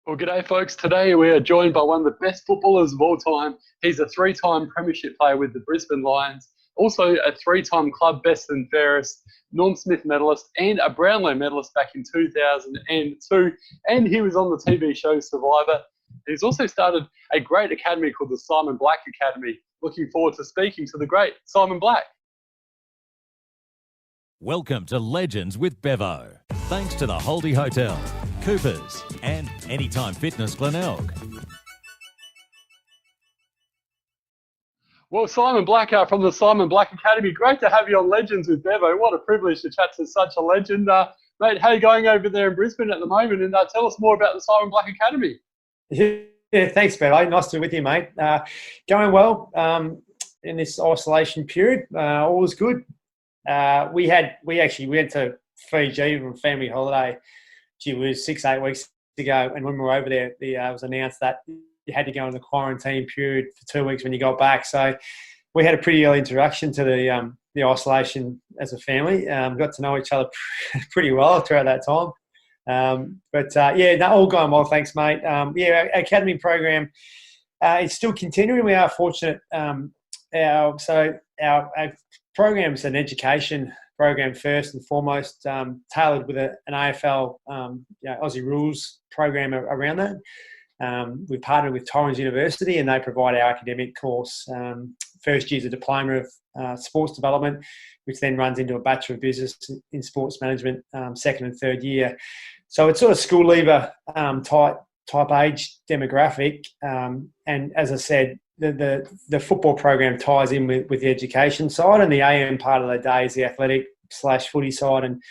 Well, g'day, folks. Today we are joined by one of the best footballers of all time. He's a three-time premiership player with the Brisbane Lions, also a three-time club best and fairest, Norm Smith medalist, and a Brownlow medalist back in 2002. And he was on the TV show Survivor. He's also started a great academy called the Simon Black Academy. Looking forward to speaking to the great Simon Black. Welcome to Legends with Bevo. Thanks to the Holdy Hotel, Coopers, and Anytime Fitness Glenelg. Well, Simon Black from the Simon Black Academy. Great to have you on Legends with Bevo. What a privilege to chat to such a legend. Mate, how are you going over there in Brisbane at the moment? And tell us more about the Simon Black Academy. Yeah, thanks, Bevo. Nice to be with you, mate. Going well in this isolation period. All was good. We actually went to Fiji on a family holiday. It was 6-8 weeks ago, and when we were over there, it was announced that you had to go in the quarantine period for 2 weeks when you got back. So we had a pretty early introduction to the isolation as a family. Got to know each other pretty well throughout that time. All going well, thanks, mate. Our academy program is still continuing. We are fortunate. Our program is an education program first and foremost, tailored with an AFL Aussie rules program around that. We've partnered with Torrens University, and they provide our academic course. First year is a diploma of sports development, which then runs into a Bachelor of Business in Sports Management, second and third year. So it's sort of school leaver type age demographic. And as I said, the football program ties in with the education side, and the AM part of the day is the athletic/footy side, and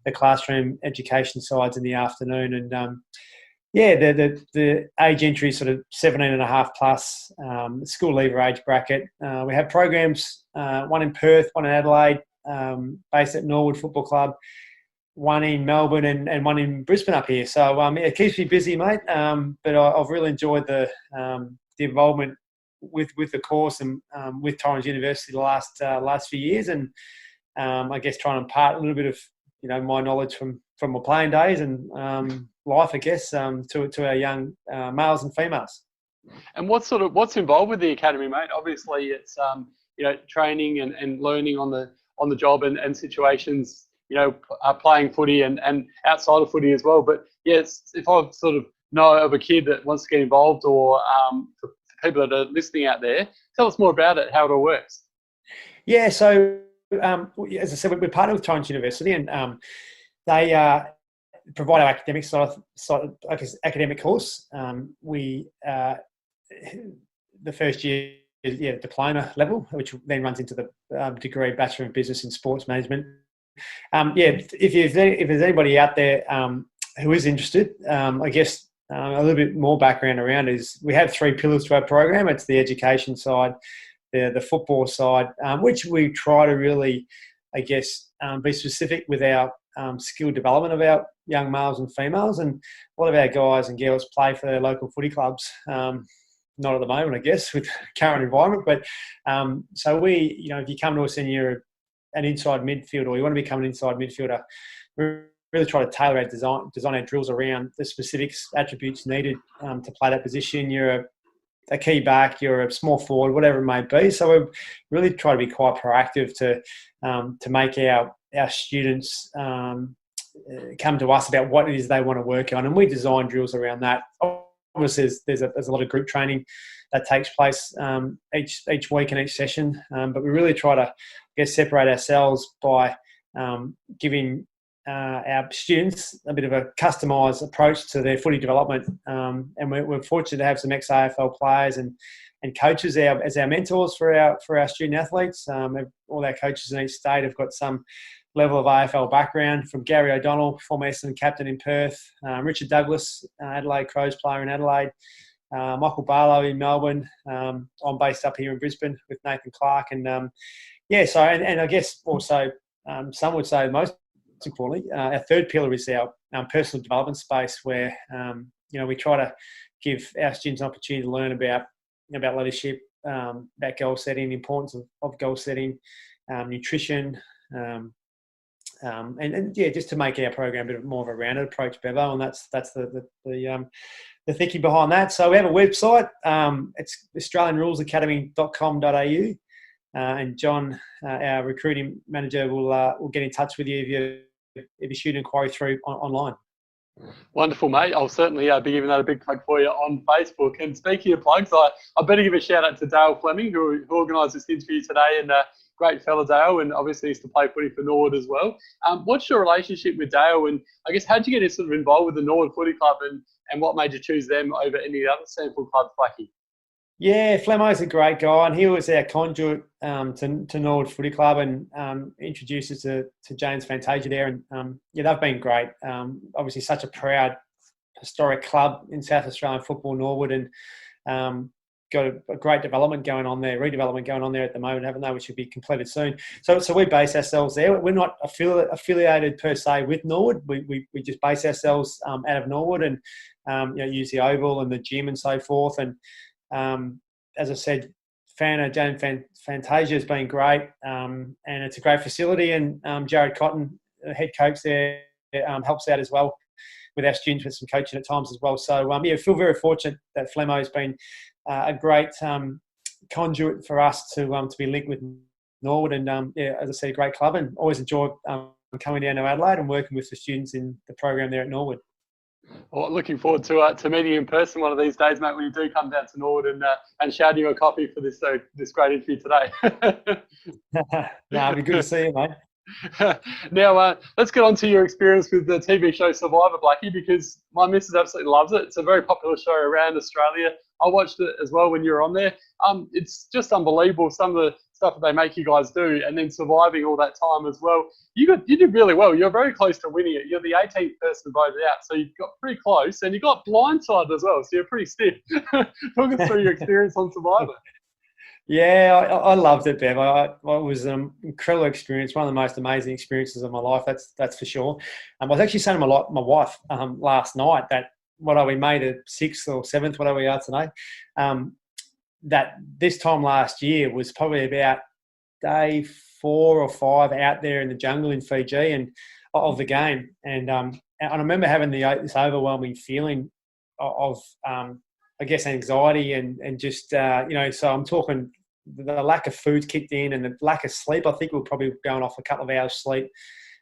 the classroom education side's in the afternoon. And the age entry is sort of 17 and a half plus, school leaver age bracket. We have programs, one in Perth, one in Adelaide, based at Norwood Football Club, one in Melbourne and one in Brisbane up here. So it keeps me busy, mate. But I've really enjoyed the involvement with the course and with Torrens University the last few years, and I guess trying to impart a little bit of my knowledge from my playing days and life, I guess, to our young males and females. And what's involved with the academy, mate? Obviously, it's training and learning on the job and situations. Playing footy and outside of footy as well. But yes, if I sort of know of a kid that wants to get involved, or for people that are listening out there, tell us more about it, how it all works. Yeah, so as I said, we're partnered with Torrens University, and they provide our academic academic course. The first year is diploma level, which then runs into the degree Bachelor of Business in Sports Management. If there's anybody out there who is interested, I guess a little bit more background around is we have three pillars to our program. It's the education side, the football side, which we try to really, I guess, be specific with our skill development of our young males and females. And a lot of our guys and girls play for their local footy clubs. Not at the moment, I guess, with current environment. But so we, if you come to us and you're an inside midfielder, or you want to become an inside midfielder, we really try to tailor our design our drills around the specific attributes needed to play that position. You're a key back, you're a small forward, whatever it may be. So we really try to be quite proactive to make our students come to us about what it is they want to work on, and we design drills around that. Obviously, there's a lot of group training that takes place each week and each session, but we really try to separate ourselves by giving our students a bit of a customised approach to their footy development. And we're fortunate to have some ex-AFL players and coaches as our mentors for our student athletes. All our coaches in each state have got some level of AFL background, from Gary O'Donnell, former Essendon captain in Perth, Richie Douglas, Adelaide Crows player in Adelaide, Michael Barlow in Melbourne. I'm based up here in Brisbane with Nathan Clark. And I guess also some would say most importantly, our third pillar is our personal development space, where we try to give our students an opportunity to learn about leadership, about goal setting, the importance of goal setting, nutrition, and yeah, just to make our program a bit more of a rounded approach, Bevo, and that's the thinking behind that. So we have a website. It's australianrulesacademy.com.au, and John, our recruiting manager, will get in touch with you if you shoot an inquiry through online. Wonderful, mate. I'll certainly be giving that a big plug for you on Facebook. And speaking of plugs, I better give a shout out to Dale Fleming, who organised this interview today, and great fella Dale, and obviously used to play footy for Norwood as well. What's your relationship with Dale, and I guess how did you get sort of involved with the Norwood Footy Club, and what made you choose them over any other sample clubs, Blacky? Yeah, Flemo's a great guy, and he was our conduit to Norwood Footy Club, and introduced us to James Fantasia there. And yeah, they've been great. Obviously, such a proud, historic club in South Australian football, Norwood, and got a great development going on there, redevelopment going on there at the moment, haven't they? Which should be completed soon. So we base ourselves there. We're not affiliated per se with Norwood. We just base ourselves out of Norwood, and use the oval and the gym and so forth. And as I said, James Fantasia has been great, and it's a great facility. And Jared Cotton, the head coach there, helps out as well with our students with some coaching at times as well. So I feel very fortunate that Flemo has been a great conduit for us to be linked with Norwood. And as I said, a great club, and always enjoy coming down to Adelaide and working with the students in the program there at Norwood. Well, looking forward to meeting you in person one of these days, mate, when you do come down to Norwood and shouting you a coffee for this great interview today. It'd be good to see you, mate. Now, let's get on to your experience with the TV show Survivor, Blacky, because my missus absolutely loves it. It's a very popular show around Australia. I watched it as well when you were on there. It's just unbelievable, some of the stuff that they make you guys do, and then surviving all that time as well. You did really well. You're very close to winning it. You're the 18th person voted out, so you got pretty close, and you got blindsided as well, so you're pretty stiff. Talk us through your experience on Survivor. Yeah, I loved it, Bev. It was an incredible experience, one of the most amazing experiences of my life, that's for sure. I was actually saying to my wife last night that we made it 6th or 7th, whatever we are today, that this time last year was probably about day 4 or 5 out there in the jungle in Fiji and of the game. And I remember having this overwhelming feeling of I guess, anxiety and just, so I'm talking the lack of food kicked in and the lack of sleep. I think we were probably going off a couple of hours sleep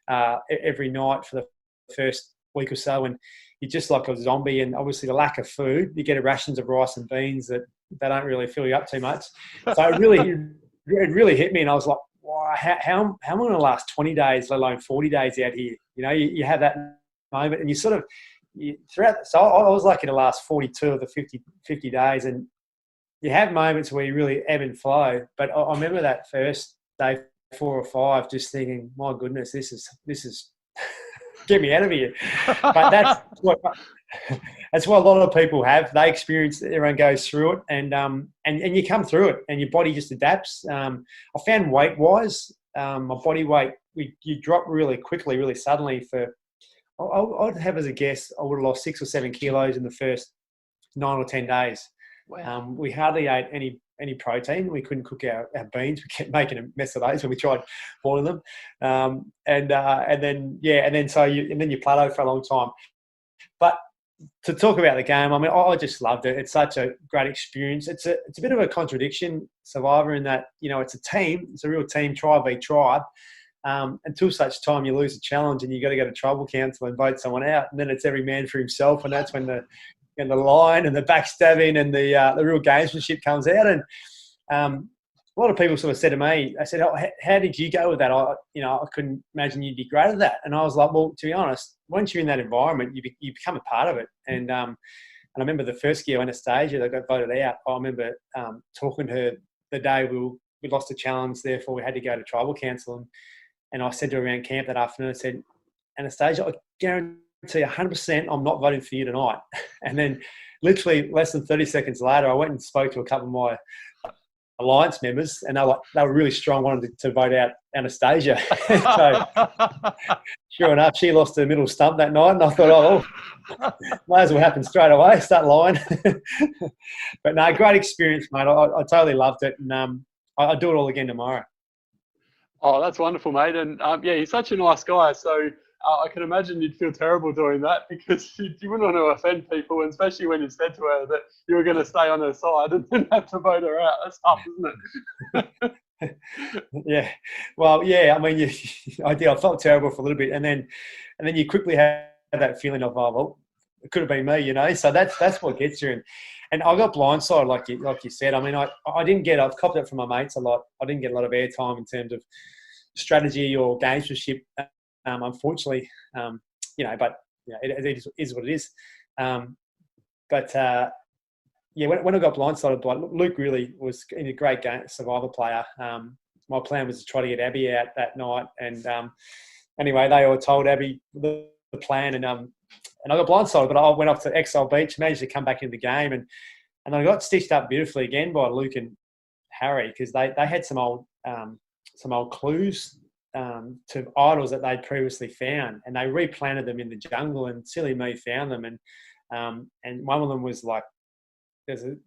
every night for the first week or so. And you're just like a zombie. And obviously the lack of food, you get rations of rice and beans that they don't really fill you up too much. So it really hit me. And I was like, wow, how am I going to last 20 days, let alone 40 days out here? You have that moment and you sort of, so I was lucky to last 42 of the 50 days, and you have moments where you really ebb and flow. But I remember that first day 4 or 5, just thinking, my goodness, this is get me out of here. But that's what a lot of people have. They experience it, everyone goes through it, and you come through it, and your body just adapts. I found weight wise, my body weight, you drop really quickly, really suddenly for. I'd have as a guess, I would have lost 6 or 7 kilos in the first 9 or 10 days. Wow. We hardly ate any protein. We couldn't cook our beans. We kept making a mess of those when we tried boiling them. And then you plateau for a long time. But to talk about the game, I mean, I just loved it. It's such a great experience. It's a bit of a contradiction, Survivor, in that, it's a team. It's a real team, tribe v tribe. Until such time you lose a challenge and you got to go to tribal council and vote someone out, and then it's every man for himself, and that's when the line and the backstabbing and the real gamesmanship comes out. And a lot of people sort of said to me, I said, "Oh, how did you go with that?" I couldn't imagine you'd be great at that. And I was like, well, to be honest, once you're in that environment, you become a part of it. And I remember the first year Anastasia that got voted out. I remember talking to her the day we lost a challenge, therefore we had to go to tribal council. And I said to her around camp that afternoon, I said, Anastasia, I guarantee 100% I'm not voting for you tonight. And then literally less than 30 seconds later, I went and spoke to a couple of my alliance members, and they were really strong, wanted to vote out Anastasia. So sure enough, she lost her middle stump that night, and I thought, might as well happen straight away, start lying. But no, great experience, mate. I totally loved it, and I'll do it all again tomorrow. Oh, that's wonderful, mate. And yeah, he's such a nice guy. So I can imagine you'd feel terrible doing that because you wouldn't want to offend people, and especially when you said to her that you were going to stay on her side and then have to vote her out. That's tough, isn't it? Yeah. Well, yeah. I mean, I did. I felt terrible for a little bit, and then you quickly had that feeling of, oh, well, it could have been me, you know. So that's what gets you. And I got blindsided, like you said. I mean, I didn't get. I've copped it from my mates a lot. I didn't get a lot of airtime in terms of strategy or gamesmanship. Unfortunately, you know, but you know, it is what it is. Yeah, when I got blindsided by Luke, really was in a great game, survivor player. My plan was to try to get Abby out that night, and anyway, they all told Abby the plan, and I got blindsided. But I went off to Exile Beach, managed to come back into the game, and I got stitched up beautifully again by Luke and Harry because they had some old clues to idols that they'd previously found, and they replanted them in the jungle. And silly me found them, and one of them was like, there's an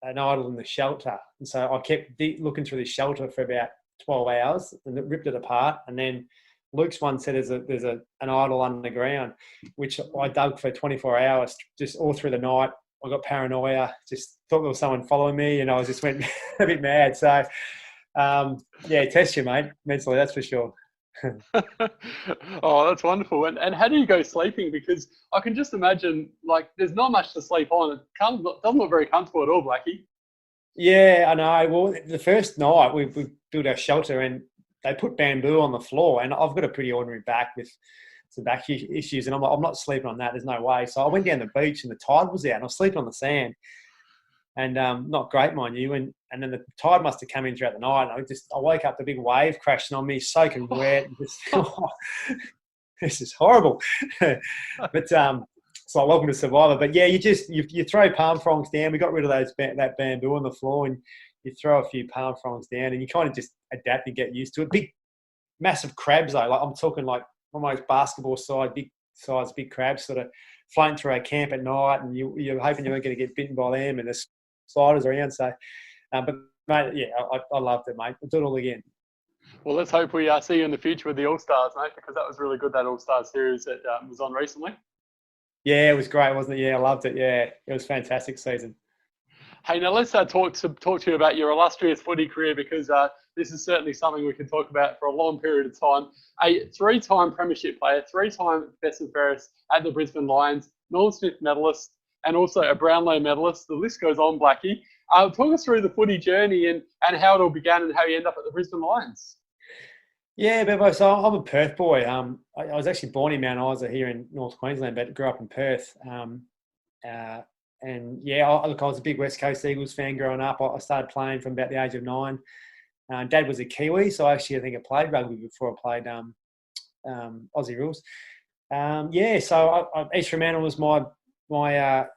idol in the shelter, and so I kept looking through the shelter for about 12 hours, and it ripped it apart. And then Luke's one said there's an idol underground, which I dug for 24 hours, just all through the night. I got paranoia, just thought there was someone following me, and I just went a bit mad. So. Yeah, test you, mate, mentally, that's for sure. Oh, that's wonderful. And how do you go sleeping? Because I can just imagine, like, there's not much to sleep on. It doesn't look very comfortable at all, Blacky. Yeah, I know. Well, the first night we built our shelter, and they put bamboo on the floor, and I've got a pretty ordinary back with some back issues, and I'm not sleeping on that. There's no way. So I went down the beach, and the tide was out, and I was sleeping on the sand. And not great, mind you. And then the tide must have come in throughout the night. And I woke up, the big wave crashing on me, soaking wet. And just, this is horrible. But so welcome to Survivor. But yeah, you throw palm fronds down. We got rid of that bamboo on the floor, and you throw a few palm fronds down, and you kind of just adapt and get used to it. Big, massive crabs though. Like I'm talking like almost basketball size, big crabs sort of floating through our camp at night, and you're hoping you weren't going to get bitten by them, and there's sliders around. So, but mate, yeah, I loved it, mate. We'll do it all again. Well, let's hope we see you in the future with the All Stars, mate, because that was really good, that All Stars series that was on recently. Yeah, it was great, wasn't it? Yeah, I loved it. Yeah, it was a fantastic season. Hey, now let's talk to you about your illustrious footy career, because this is certainly something we can talk about for a long period of time. A three-time premiership player, three-time best and fairest at the Brisbane Lions, Norm Smith medalist, and also a Brownlow medalist. The list goes on, Blacky. Talk us through the footy journey and how it all began and how you end up at the Brisbane Lions. Yeah, Bevo. So I'm a Perth boy. I was actually born in Mount Isa here in North Queensland, but grew up in Perth. And yeah, I was a big West Coast Eagles fan growing up. I started playing from about the age of 9. Dad was a Kiwi, so I think I played rugby before I played Aussie rules. So East Fremantle was my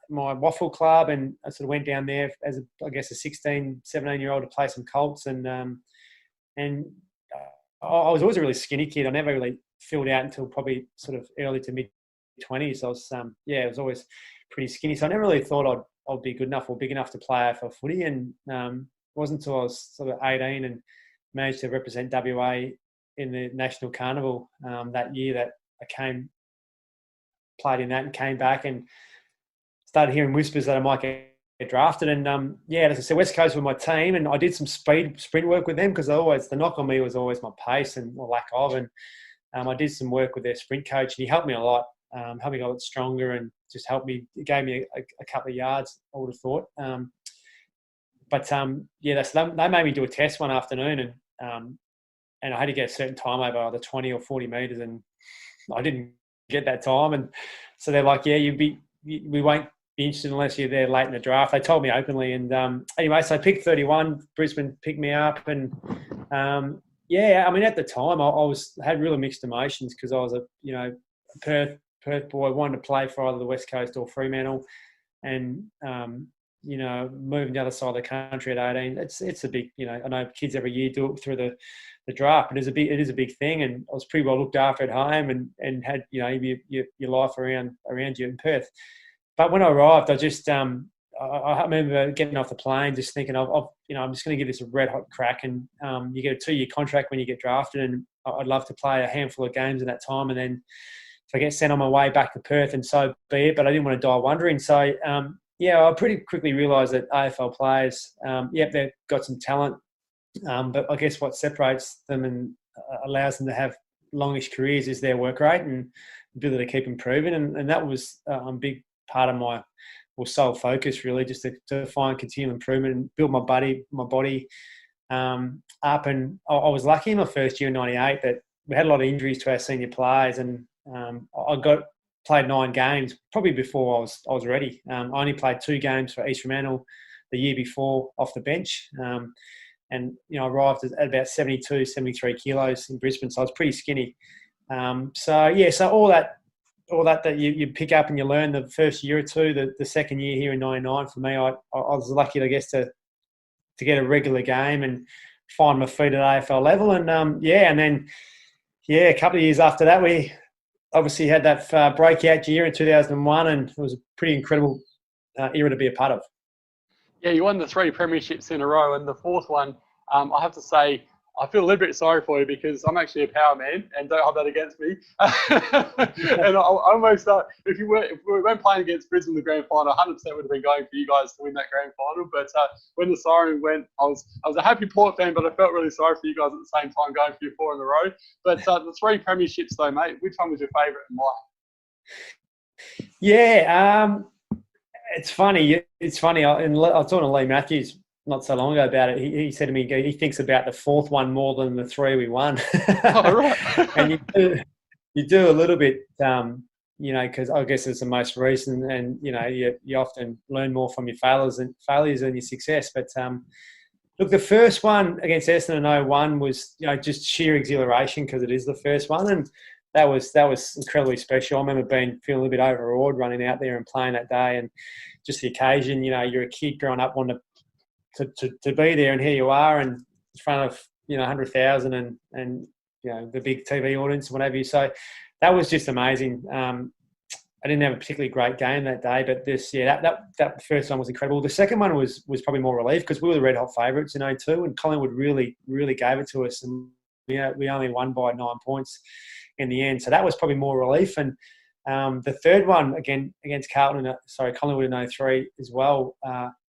waffle club, and I sort of went down there as a 16, 17-year-old to play some Colts, and I was always a really skinny kid. I never really filled out until probably sort of early to mid 20s. I was I was always pretty skinny, so I never really thought I'd be good enough or big enough to play for footy, and it wasn't until I was sort of 18 and managed to represent WA in the National Carnival that year that I played in that and came back and started hearing whispers that I might get drafted. And as I said, West Coast were my team, and I did some sprint work with them because the knock on me was always my pace and my lack of. And I did some work with their sprint coach, and he helped me a lot, helped me get a lot stronger, and just gave me a couple of yards, I would have thought. They made me do a test one afternoon, and I had to get a certain time over either 20 or 40 metres, and I didn't get that time. And so they're like, yeah, we won't be interested unless you're there late in the draft. They told me openly. And anyway, so I picked 31. Brisbane picked me up. And at the time I had really mixed emotions because I was a Perth boy, wanted to play for either the West Coast or Fremantle. And, moving the other side of the country at 18, it's a big, I know kids every year do it through the draft, but it is a big thing. And I was pretty well looked after at home and had, your life around you in Perth. But when I arrived, I just, I remember getting off the plane, just thinking, I'm just going to give this a red hot crack. And you get a 2-year contract when you get drafted, and I'd love to play a handful of games in that time. And then if I get sent on my way back to Perth, and so be it. But I didn't want to die wondering. So I pretty quickly realised that AFL players, they've got some talent, but I guess what separates them and allows them to have longish careers is their work rate and ability to keep improving. And that was a big part of my sole focus, really, just to find continual improvement and build my body up. And I was lucky in my first year in '98 that we had a lot of injuries to our senior players, and I played 9 games probably before I was ready. I only played 2 games for East Fremantle the year before off the bench, and I arrived at about 72, 73 kilos in Brisbane, so I was pretty skinny. So all that you pick up and you learn the first year or two. The second year here in '99 for me, I was lucky, I guess, to get a regular game and find my feet at AFL level. And and then a couple of years after that, we obviously had that breakout year in 2001, and it was a pretty incredible era to be a part of. Yeah, you won the 3 premierships in a row, and the 4th one, I have to say, I feel a little bit sorry for you because I'm actually a power man, and don't hold that against me. And I almost, if we weren't playing against Brisbane in the grand final, 100% would have been going for you guys to win that grand final. But when the siren went, I was a happy Port fan, but I felt really sorry for you guys at the same time going for your 4 in a row. But the 3 premierships, though, mate, which one was your favourite and why? Yeah, it's funny. I was talking to Lee Matthews not so long ago about it. He said to me, he thinks about the 4th one more than the 3 we won. Oh, right. And you do a little bit, because I guess it's the most recent, and you often learn more from your failures than your success. But look, the first one against Essendon in '01 was just sheer exhilaration because it is the first one, and that was incredibly special. I remember feeling a little bit overawed running out there and playing that day, and just the occasion. You're a kid growing up wanting to be there, and here you are, and in front of 100,000 and the big TV audience and whatever. So that was just amazing. I didn't have a particularly great game that day, but that first one was incredible. The second one was probably more relief because we were the red hot favourites in '02, and Collingwood really gave it to us, and we only won by 9 points in the end. So that was probably more relief. And the third one again against Collingwood in '03 as well.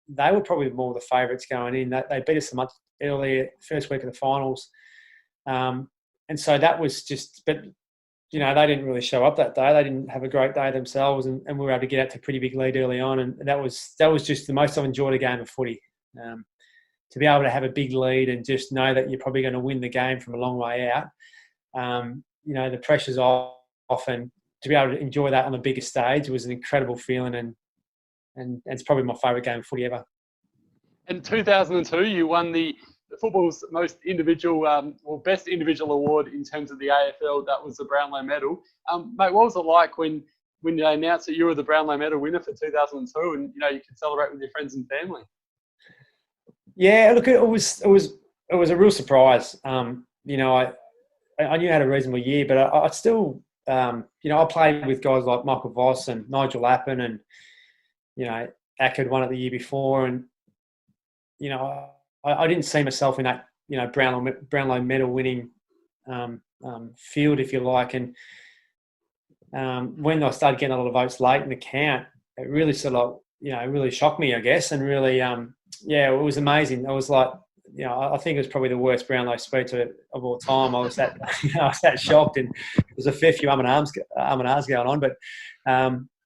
They were probably more the favourites going in. They beat us a month earlier, first week of the finals. And so that was just, but, they didn't really show up that day. They didn't have a great day themselves, and we were able to get out to a pretty big lead early on. And that was just the most I've enjoyed a game of footy. To be able to have a big lead and just know that you're probably going to win the game from a long way out. The pressure's off, and to be able to enjoy that on the biggest stage was an incredible feeling, and it's probably my favourite game of footy ever. In 2002, you won the football's most best individual award in terms of the AFL. That was the Brownlow Medal. Mate, what was it like when they announced that you were the Brownlow Medal winner for 2002, and you could celebrate with your friends and family? Yeah, look, it was a real surprise. I knew I had a reasonable year, but I still, I played with guys like Michael Voss and Nigel Lappin, and Ackerd won it the year before, and I didn't see myself in that Brownlow medal winning field, if you like. And when I started getting a lot of votes late in the count, it really sort of it really shocked me, I guess, and really it was amazing. I was like, I think it was probably the worst Brownlow speech of all time. I was that I was that shocked, and there's a fair few and ahs going on, but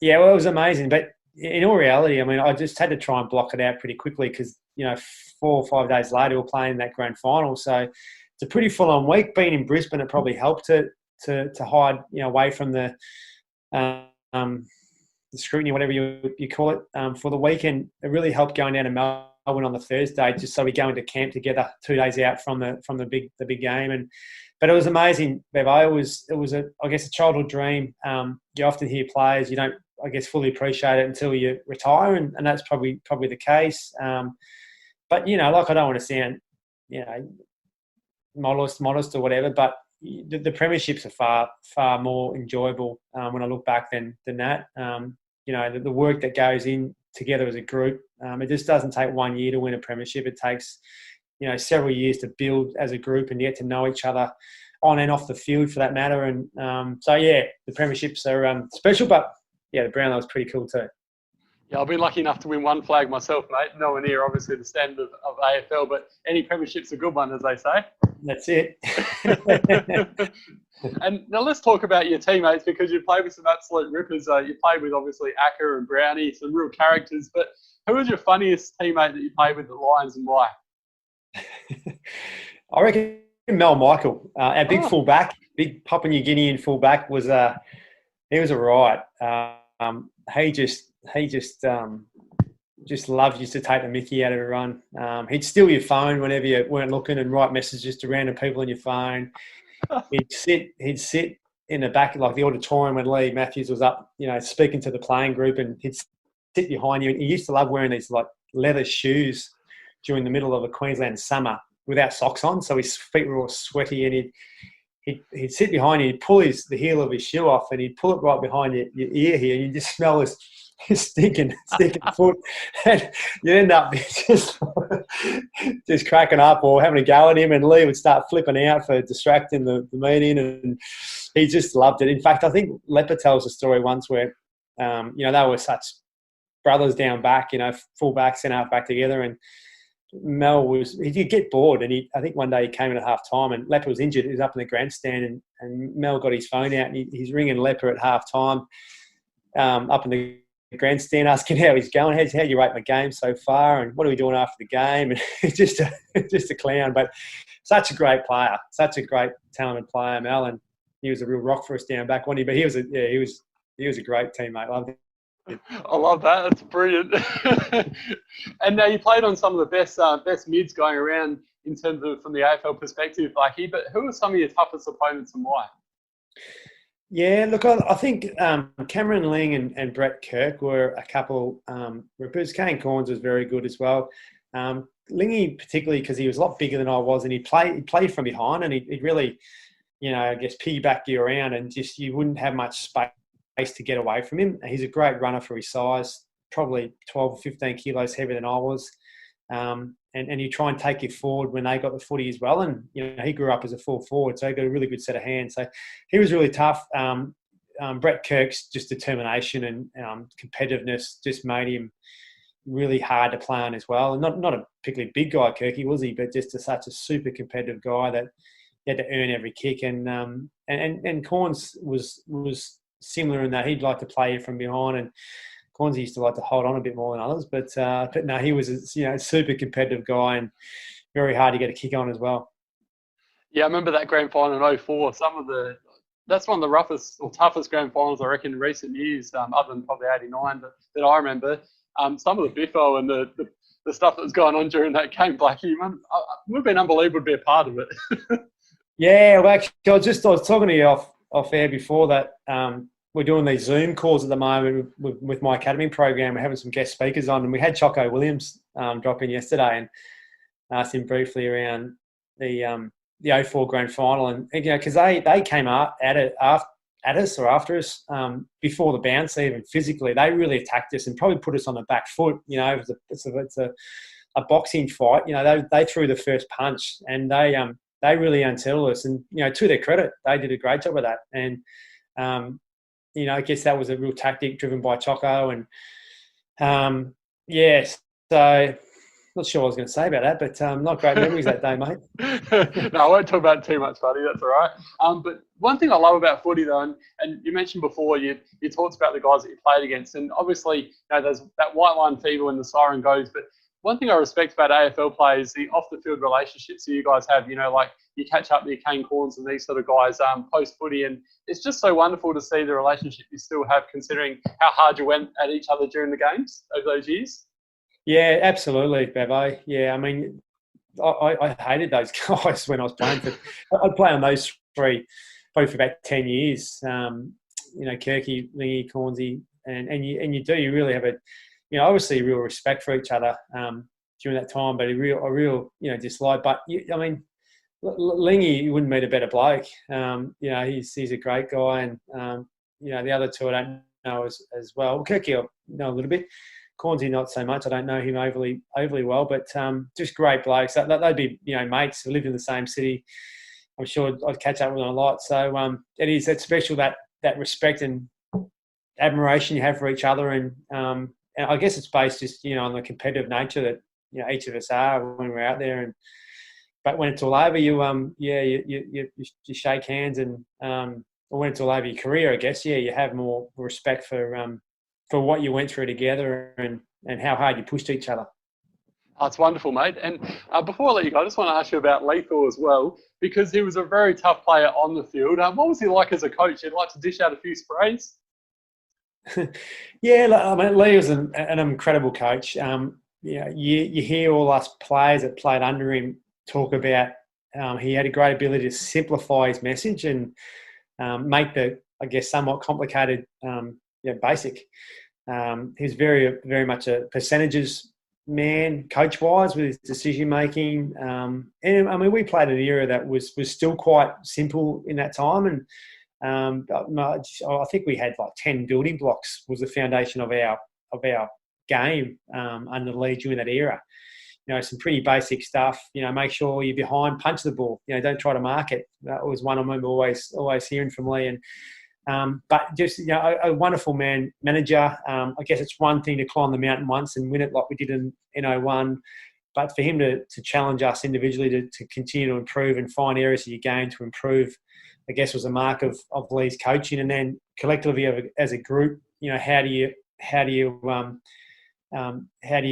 it was amazing. But in all reality, I mean, I just had to try and block it out pretty quickly because 4 or 5 days later we're playing in that grand final. So it's a pretty full-on week. Being in Brisbane, it probably helped to hide away from the scrutiny, whatever you call it, for the weekend. It really helped going down to Melbourne on the Thursday, just so we go into camp together 2 days out from the big game. But it was amazing, Bevo. It was a childhood dream. You often hear players, you don't, I guess, fully appreciate it until you retire, and that's probably the case. But like, I don't want to sound modest or whatever, but the premierships are far more enjoyable when I look back than that. The work that goes into together as a group. It just doesn't take 1 year to win a premiership. It takes, several years to build as a group and get to know each other on and off the field for that matter. And the premierships are special, but the Brownlow was pretty cool too. Yeah, I've been lucky enough to win one flag myself, mate. Nowhere near, obviously, the standard of AFL, but any premiership's a good one, as they say. That's it. And now let's talk about your teammates, because you played with some absolute rippers. You played with, obviously, Acker and Brownie, some real characters. But who was your funniest teammate that you played with the Lions, and why? I reckon Mel Michael, our big fullback, big Papua New Guinean fullback, he was a riot. He just loved you to take the mickey out of a run. He'd steal your phone whenever you weren't looking and write messages to random people on your phone. He'd sit in the back, like the auditorium when Lee Matthews was up, speaking to the playing group, and he'd sit behind you. And he used to love wearing these like leather shoes during the middle of a Queensland summer without socks on, so his feet were all sweaty, and he'd sit behind you, he'd pull the heel of his shoe off, and he'd pull it right behind your ear here, and you just smell this stinking foot, and you end up just cracking up or having a go at him, and Lee would start flipping out for distracting the meeting, and he just loved it. In fact, I think Lepper tells a story once where, they were such brothers down back, full-back, centre-half-back together, and Mel he'd get bored, and I think one day he came in at half time and Lepper was injured. He was up in the grandstand, and Mel got his phone out, and he's ringing Lepper at half time up in the grandstand, asking how he's going, how you rate my game so far, and what are we doing after the game. And just a clown, but such a great player, such a great talented player, Mel, and he was a real rock for us down back, wasn't he? But he was a great teammate. Loved him. I love that. That's brilliant. And now you played on some of the best mids going around in terms of from the AFL perspective, Blacky. But who are some of your toughest opponents and why? Yeah, look, I think Cameron Ling and Brett Kirk were a couple rippers. Kane Corns was very good as well. Lingy particularly because he was a lot bigger than I was, and he played from behind, and he'd really, I guess, piggyback you around, and just you wouldn't have much space to get away from him. He's a great runner for his size, probably 12 or 15 kilos heavier than I was. And you try and take it forward when they got the footy as well. And, he grew up as a full forward, so he got a really good set of hands. So he was really tough. Brett Kirk's just determination and competitiveness just made him really hard to play on as well. And not a particularly big guy, Kirky, was he? But just such a super competitive guy that he had to earn every kick. And Corns was similar in that he'd like to play from behind, and Cornsey used to like to hold on a bit more than others. But no, he was a super competitive guy and very hard to get a kick on as well. Yeah, I remember that grand final in 04. That's one of the roughest or toughest grand finals I reckon in recent years, other than probably 89, but that I remember. Some of the biffo and the stuff that was going on during that game, Blacky, it would have been unbelievable to be a part of it. Yeah, well, actually, I was talking to you off air before that. We're doing these Zoom calls at the moment with my academy program. We're having some guest speakers on, and we had Choco Williams drop in yesterday, and asked him briefly around the 04 grand final, and because they came at us or after us before the bounce even physically. They really attacked us and probably put us on the back foot. It's a boxing fight. They threw the first punch, and they really unsettled us. And to their credit, they did a great job of that. And I guess that was a real tactic driven by Choco. And so not sure what I was going to say about that, but not great memories that day, mate. No, I won't talk about it too much, buddy. That's all right. But one thing I love about footy, though, and you mentioned before, you talked about the guys that you played against, and obviously, there's that white line fever when the siren goes. But one thing I respect about AFL players, the off-the-field relationships that you guys have. Like you catch up with your Kane Corns and these sort of guys post-footy, and it's just so wonderful to see the relationship you still have, considering how hard you went at each other during the games over those years. Yeah, absolutely, Bevo. Yeah, I mean, I hated those guys when I was playing. I'd play on those three probably for about 10 years. Kirky, Lingy, Cornsey, and you really have obviously a real respect for each other during that time, but a real dislike. But Lingy wouldn't meet a better bloke. He's a great guy, and the other two I don't know as well. Kirky I know a little bit. Cornsey not so much. I don't know him overly well, but just great blokes. They'd be mates who live in the same city. I'm sure I'd catch up with them a lot. So it's special that respect and admiration you have for each other, and I guess it's based just on the competitive nature that each of us are when we're out there. But when it's all over, you shake hands, and when it's all over your career, I guess you have more respect for what you went through together and how hard you pushed each other. That's wonderful, mate. And before I let you go, I just want to ask you about Lethal as well, because he was a very tough player on the field. What was he like as a coach? He'd like to dish out a few sprays? Yeah, Lee was an incredible coach. You hear all us players that played under him talk about he had a great ability to simplify his message and make the, I guess, somewhat complicated basic. He was very, very much a percentages man, coach-wise, with his decision-making. And we played an era that was still quite simple in that time. And I think we had like 10 building blocks was the foundation of our game under Lee during that era. Some pretty basic stuff. Make sure you're behind, punch the ball. Don't try to mark it. That was one I remember always hearing from Lee. And but just a wonderful manager. I guess it's one thing to climb the mountain once and win it like we did in 01, but for him to challenge us individually to continue to improve and find areas of your game to improve, I guess was a mark of Lee's coaching. And then collectively as a group, how do you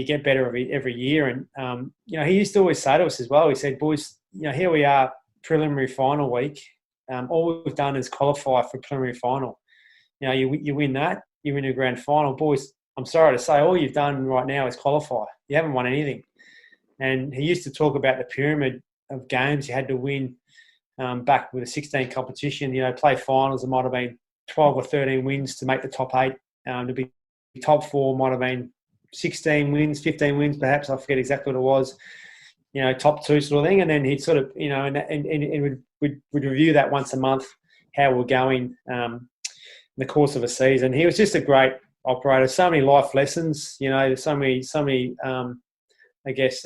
get better every year? And he used to always say to us as well. He said, "Boys, here we are, preliminary final week. All we've done is qualify for preliminary final. You win that, you win a grand final. Boys, I'm sorry to say, all you've done right now is qualify. You haven't won anything." And he used to talk about the pyramid of games you had to win back with a 16 competition. Play finals. It might have been 12 or 13 wins to make the top 8. To be top 4 might have been 16 wins, 15 wins, perhaps. I forget exactly what it was. Top 2 sort of thing. And then he'd sort of, and we'd review that once a month, how we're going in the course of a season. He was just a great operator. So many life lessons, so many I guess,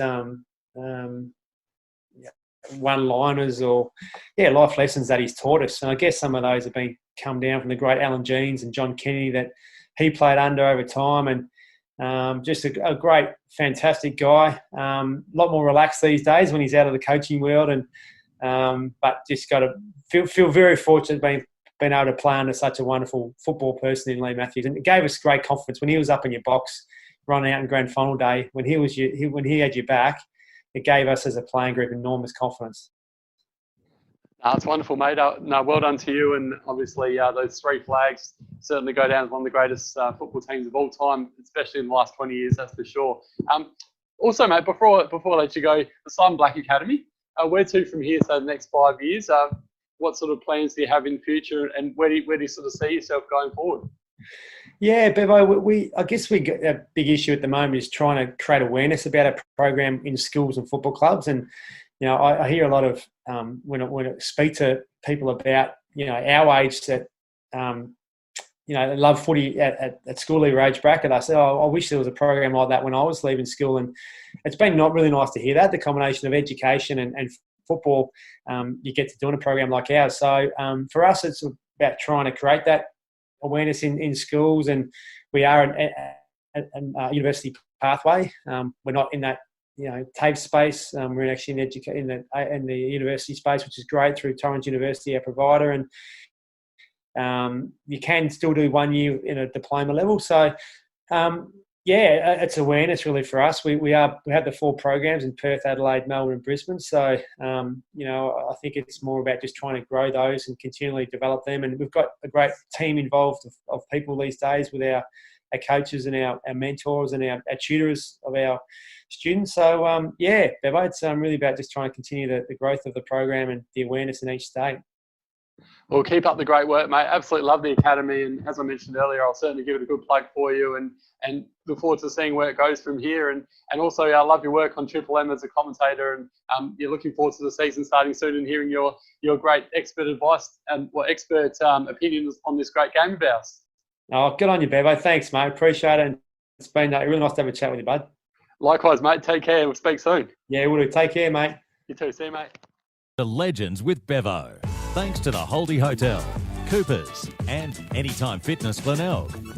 one-liners or, life lessons that he's taught us. And I guess some of those have come down from the great Alan Jeans and John Kennedy that he played under over time. And just a great, fantastic guy. A lot more relaxed these days when he's out of the coaching world, and but just got to feel very fortunate being able to play under such a wonderful football person in Lee Matthews. And it gave us great confidence when he was up in your box, running out in grand final day. When he had your back, it gave us as a playing group enormous confidence. It's wonderful, mate. Well done to you. And obviously, those 3 flags certainly go down as one of the greatest football teams of all time, especially in the last 20 years, that's for sure. Also, mate, before I let you go, the Simon Black Academy, where to from here, so the next 5 years? What sort of plans do you have in future, and where do you sort of see yourself going forward? Yeah, Bevo, I guess we got a big issue at the moment is trying to create awareness about our program in schools and football clubs. And I hear a lot of when I speak to people about our age that love footy at school leaver age bracket. I say, I wish there was a program like that when I was leaving school, and it's been not really nice to hear that, the combination of education and football you get to do in a program like ours. So for us, it's about trying to create that awareness in schools, and we are a university pathway. We're not in that TAFE space. We're actually in the university space, which is great, through Torrens University, our provider, and you can still do 1 year in a diploma level. So it's awareness really for us. We have the 4 programs in Perth, Adelaide, Melbourne, and Brisbane. So I think it's more about just trying to grow those and continually develop them. And we've got a great team involved of people these days with our coaches and our mentors and our tutors of our students. So Bevo, it's really about just trying to continue the growth of the program and the awareness in each state. Well, keep up the great work, mate. Absolutely love the academy, and as I mentioned earlier, I'll certainly give it a good plug for you, and look forward to seeing where it goes from here. And also, I love your work on Triple M as a commentator, and you're looking forward to the season starting soon and hearing your great expert advice and expert opinions on this great game of ours. Oh, good on you, Bevo. Thanks, mate. Appreciate it. It's been really nice to have a chat with you, bud. Likewise, mate. Take care. We'll speak soon. Yeah, we'll do. Take care, mate. You too. See you, mate. The Legends with Bevo. Thanks to the Holdy Hotel, Coopers, and Anytime Fitness Glenelg.